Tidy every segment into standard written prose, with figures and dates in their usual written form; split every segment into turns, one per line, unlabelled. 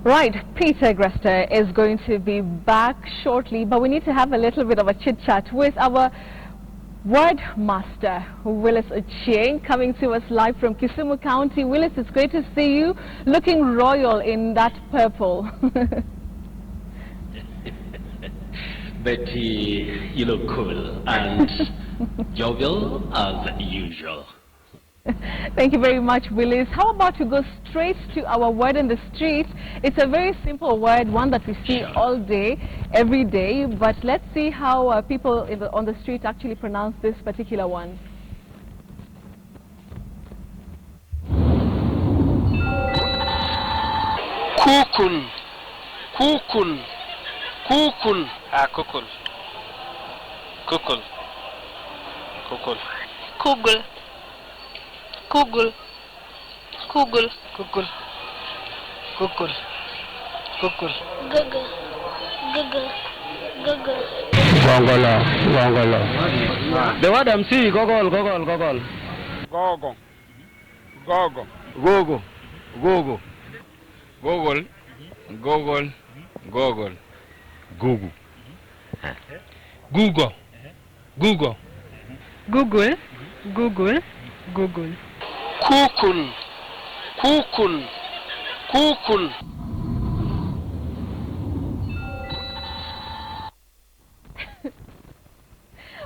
Right, Peter Grester is going to be back shortly, but we need to have a little bit of a chit-chat with our word master, Willis Ochieng, coming to us live from Kisumu County. Willis, it's great to see you, looking royal in that purple.
Betty, you look cool and jovial as usual.
Thank you very much, Willis. How about we go straight to our word in the street? It's a very simple word, one that we see all day, every day, but let's see how people on the street actually pronounce this particular one.
Kukul, kukul, kukul. Kukul. Kukul. Kukul.
Kugel. Kugel. Kugel.
Kukul. Kukul. Kukul.
Guggle. Guggle. Guggle.
Gogolo. Gogolo. The word I'm seeing, gogol, gogol, gogol.
Gogo. Gogo.
Gogo. Gogo.
Google. Google. Google.
Google.
Google. Google.
Google. Google. Google.
Kukul. Kukul. Kukul.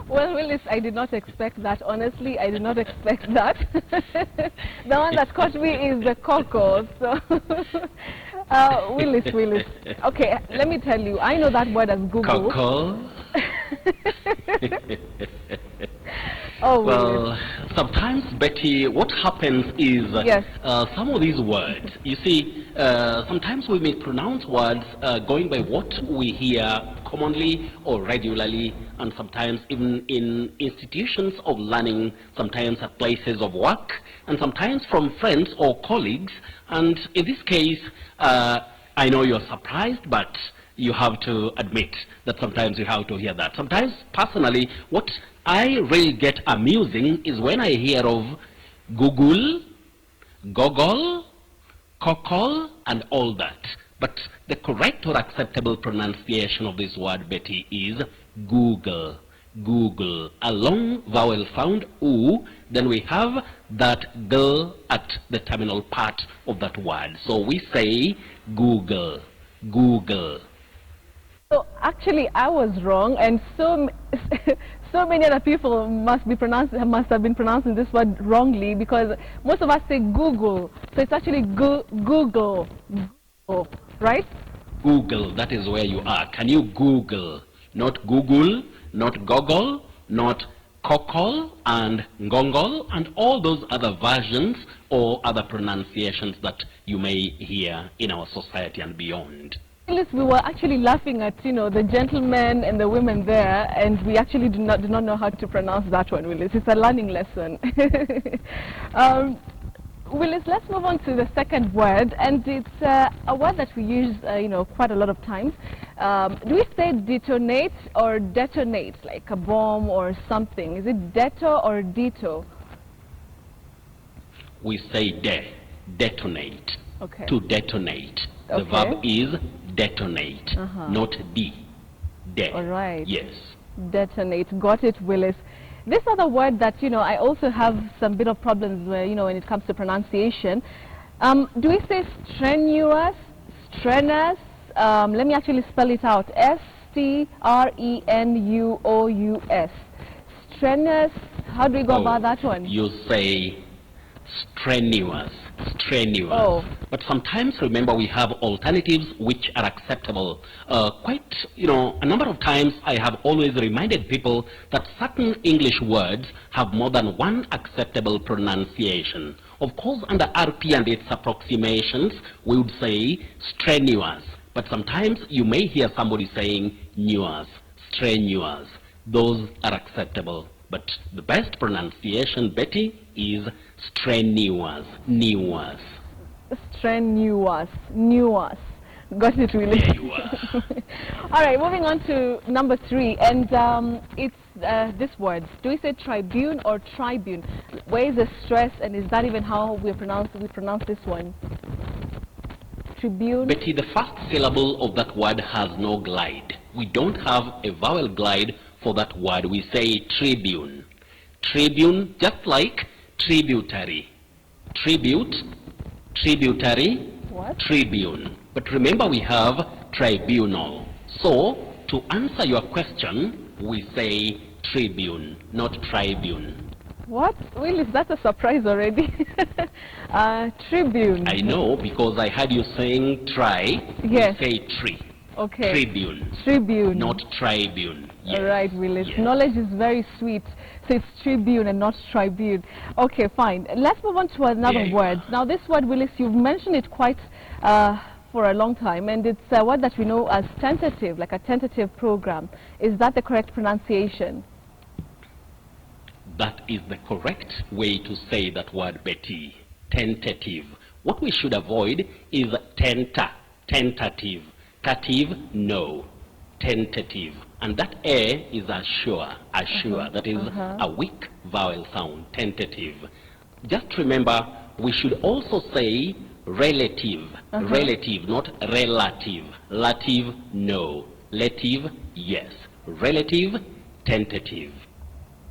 Well, Willis, I did not expect that. Honestly, I did not expect that. The one that caught me is the coco. So, Willis. Okay, let me tell you. I know that word as Google.
Coco?
Oh,
well,
Willis.
sometimes, Betty, what happens is
Yes.
some of these words, you see, sometimes we mispronounce words going by what we hear commonly or regularly, and sometimes even in institutions of learning, sometimes at places of work, and sometimes from friends or colleagues. And in this case, I know you're surprised, but you have to admit that sometimes you have to hear that. Sometimes, personally, what I really get amusing is when I hear of Google, Gogol, Kokol, and all that. But the correct or acceptable pronunciation of this word, Betty, is Google. Google. A long vowel sound, oo, then we have that g at the terminal part of that word. So we say Google. Google.
So actually, I was wrong, and so many other people must have been pronouncing this word wrongly, because most of us say Google, so it's actually Google, right?
Google. That is where you are. Can you Google? Not Google, not Goggle, not Kokol and Ngongol, and all those other versions or other pronunciations that you may hear in our society and beyond.
We were actually laughing at, the gentlemen and the women there, and we actually do not know how to pronounce that one, Willis. It's a learning lesson. Willis, let's move on to the second word, and it's a word that we use, quite a lot of times. Do we say detonate or detonate, like a bomb or something? Is it deto or dito?
We say detonate.
Okay.
To detonate. The
Okay.
verb is detonate, not de.
All right.
Yes.
Detonate. Got it, Willis. This other word that, I also have some bit of problems where, when it comes to pronunciation. Do we say strenuous, strenuous? Let me actually spell it out. S-T-R-E-N-U-O-U-S. Strenuous. How do we go about that one?
You say strenuous. Strenuous.
Oh.
But sometimes, remember, we have alternatives which are acceptable. Quite, a number of times I have always reminded people that certain English words have more than one acceptable pronunciation. Of course, under RP and its approximations, we would say strenuous. But sometimes you may hear somebody saying nuous, strenuous. Those are acceptable. But the best pronunciation, Betty, is strenuous, nuous.
Strenuous, nuous. Got it, really.
There you are.
All right, moving on to number 3, and it's this word? Do we say tribune or tribune? Where is the stress, and is that even how we pronounce this one? Tribune?
Betty, the first syllable of that word has no glide. We don't have a vowel glide for that word. We say tribune. Tribune, just like tributary. Tribute, tributary,
What?
tribune. But remember, we have tribunal. So, to answer your question, we say tribune, not tribune.
What? Willis, that's a surprise already. Tribune.
I know, because I heard you saying
Yes.
we say tree.
Okay.
Tribune,
Tribune.
not tribune. Yes.
All right, Willis.
Yes.
Knowledge is very sweet. So it's tribune and not tribune. Okay, fine. Let's move on to another
Yeah.
word. Now, this word, Willis, you've mentioned it quite for a long time, and it's a word that we know as tentative, like a tentative program. Is that the correct pronunciation?
That is the correct way to say that word, Betty. Tentative. What we should avoid is tentative. Tative, no. Tentative. And that a is a sure. That is a weak vowel sound. Tentative. Just remember, we should also say relative. Relative, not relative. Lative, no. Lative, yes. Relative, tentative.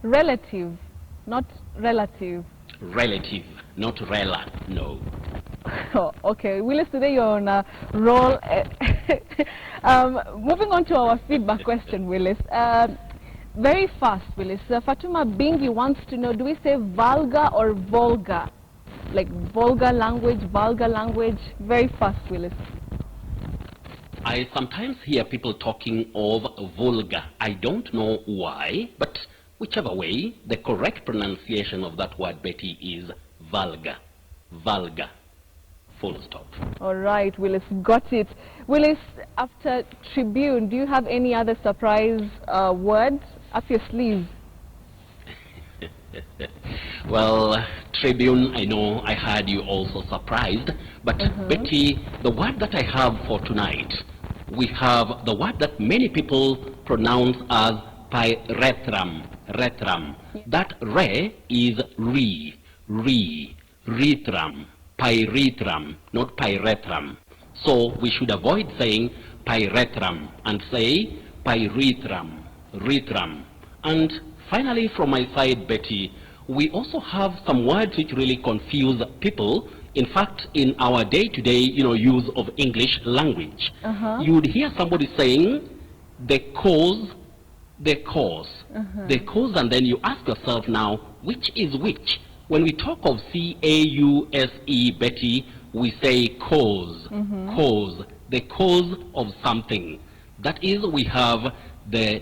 Relative, not relative.
Relative, not rela, no.
Oh, okay, Willis, today you're on a roll. Moving on to our feedback question, Willis. Very fast, Willis. Fatuma Bingi wants to know, do we say vulgar or vulgar? Like vulgar language, Very fast, Willis.
I sometimes hear people talking of vulgar. I don't know why, but whichever way, the correct pronunciation of that word, Betty, is vulgar. Vulgar. Full stop.
All right, Willis, got it. Willis, after tribune, do you have any other surprise words up your sleeve?
Well, tribune, I know I had you also surprised, but Betty, the word that I have for tonight, we have the word that many people pronounce as pyrethrum. That re is rethrum, pyrethrum, not pyrethrum. So we should avoid saying pyrethrum and say pyrethrum, rethrum. And finally, from my side, Betty, we also have some words which really confuse people. In fact, in our day-to-day, use of English language, you would hear somebody saying the cause, and then you ask yourself now, which is which? When we talk of C-A-U-S-E, Betty, we say cause, the cause of something. That is, we have the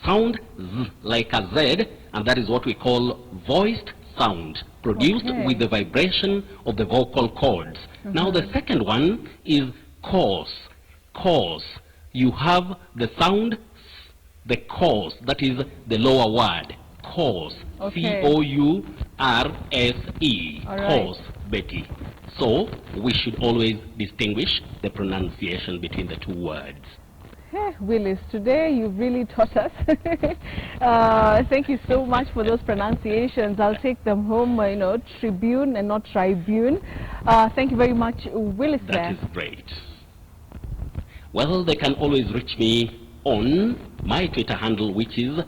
sound Z, like a Z, and that is what we call voiced sound, produced with the vibration of the vocal cords. Now the second one is cause. You have the sound, the cause, that is the lower word, cause, C-O-U-R-S-E, cause, Betty. So we should always distinguish the pronunciation between the two words.
Hey, Willis, today you've really taught us. Thank you so much for those pronunciations. I'll take them home, tribune and not tribune. Thank you very much, Willis.
That is great. Well, they can always reach me on my Twitter handle, which is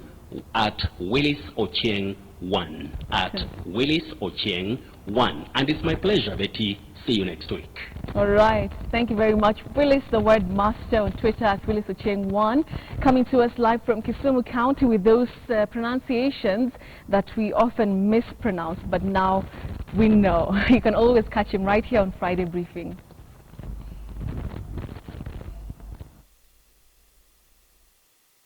at WillisOchieng1, at WillisOchieng1. And it's my pleasure, Betty. See you next week.
All right. Thank you very much. Willis, the word master, on Twitter at WillisOchieng1, coming to us live from Kisumu County with those pronunciations that we often mispronounce, but now we know. You can always catch him right here on Friday Briefing.